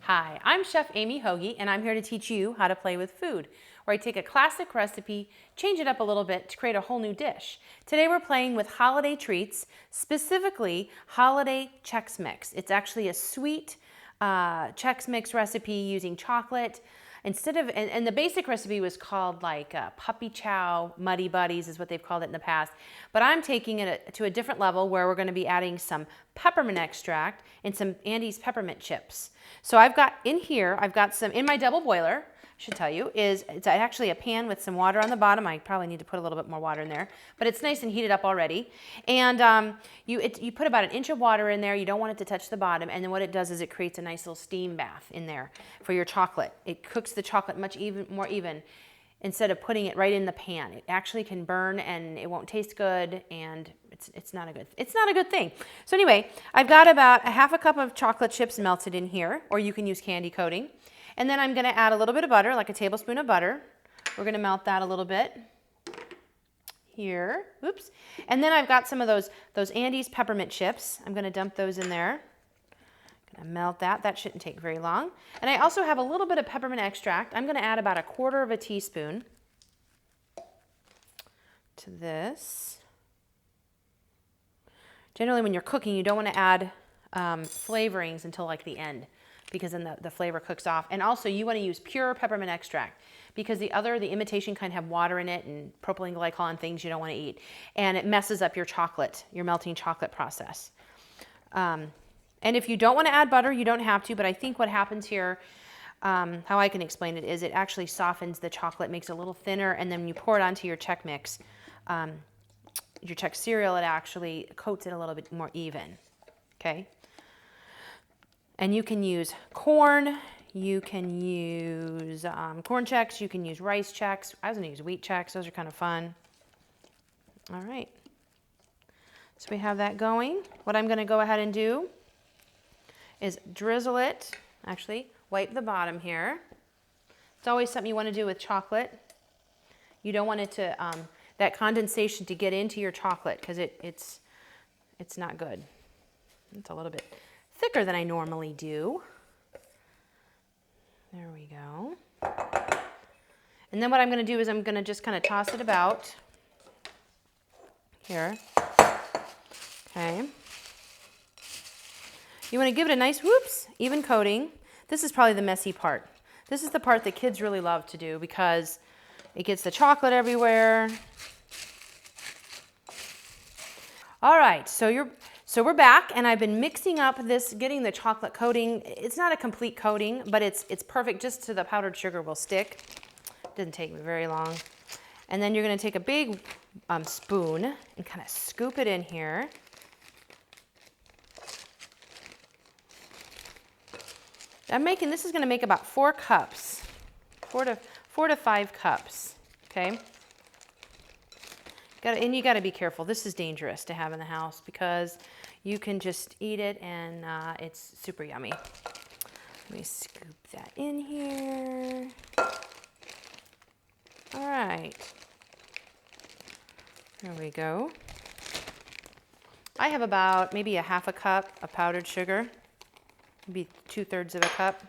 Hi, I'm Chef Amee Hoge, and I'm here to teach you how to play with food, where I take a classic recipe, change it up a little bit to create a whole new dish. Today we're playing with holiday treats, specifically holiday Chex Mix. It's actually a sweet Chex Mix recipe using chocolate. And the basic recipe was called like Puppy Chow, Muddy Buddies is what they've called it in the past. But I'm taking it to a different level where we're going to be adding some peppermint extract and some Andes peppermint chips. So I've got some in my double boiler. I should tell you, it's actually a pan with some water on the bottom. I probably need to put a little bit more water in there, but it's nice and heated up already. And you put about 1 inch of water in there. You don't want it to touch the bottom. And then what it does is it creates a nice little steam bath in there for your chocolate. It cooks the chocolate much more even instead of putting it right in the pan. It actually can burn and it won't taste good, and it's not a good thing. So anyway, I've got about 1/2 cup of chocolate chips melted in here, or you can use candy coating. And then I'm going to add a little bit of butter, like a tablespoon of butter. We're going to melt that a little bit here. Oops. And then I've got some of those Andes peppermint chips. I'm going to dump those in there. I'm going to melt that. That shouldn't take very long. And I also have a little bit of peppermint extract. I'm going to add about 1/4 teaspoon to this. Generally, when you're cooking, you don't want to add flavorings until like the end, because then the flavor cooks off. And also you want to use pure peppermint extract, because the imitation kind have water in it and propylene glycol and things you don't want to eat. And it messes up your melting chocolate process. And if you don't want to add butter, you don't have to, but I think what happens here, how I can explain it, is it actually softens the chocolate, makes it a little thinner, and then when you pour it onto your Chex Mix, your Chex cereal, it actually coats it a little bit more even, okay? And you can use corn, you can use corn Chex, you can use rice Chex. I was going to use wheat Chex. Those are kind of fun. All right. So we have that going. What I'm going to go ahead and do is drizzle it. Actually, wipe the bottom here. It's always something you want to do with chocolate. You don't want it to, that condensation to get into your chocolate, because it's not good. It's a little bit thicker than I normally do. There we go. And then what I'm going to do is I'm going to just kind of toss it about here. Okay. You want to give it a nice, even coating. This is probably the messy part. This is the part that kids really love to do, because it gets the chocolate everywhere. All right, so we're back, and I've been mixing up this, getting the chocolate coating. It's not a complete coating, but it's perfect just so the powdered sugar will stick. It didn't take me very long. And then you're going to take a big spoon and kind of scoop it in here. This is going to make about 4 cups, 4 to 5 cups, okay? And you got to be careful. This is dangerous to have in the house, because you can just eat it and it's super yummy. Let me scoop that in here. All right. There we go. I have about maybe 1/2 cup of powdered sugar, maybe 2/3 of a cup.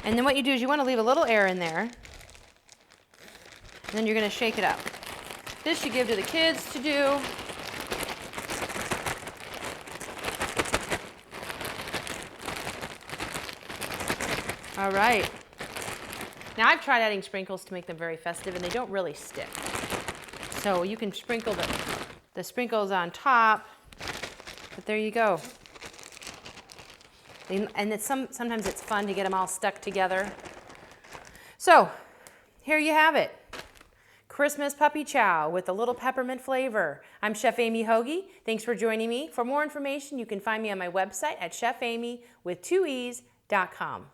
And then what you do is you want to leave a little air in there, and then you're going to shake it up. This you give to the kids to do. All right. Now I've tried adding sprinkles to make them very festive, and they don't really stick. So you can sprinkle the sprinkles on top, but there you go. And sometimes it's fun to get them all stuck together. So here you have it. Christmas puppy chow with a little peppermint flavor. I'm Chef Amee Hoge. Thanks for joining me. For more information, you can find me on my website at chefamee with 2 e's.com.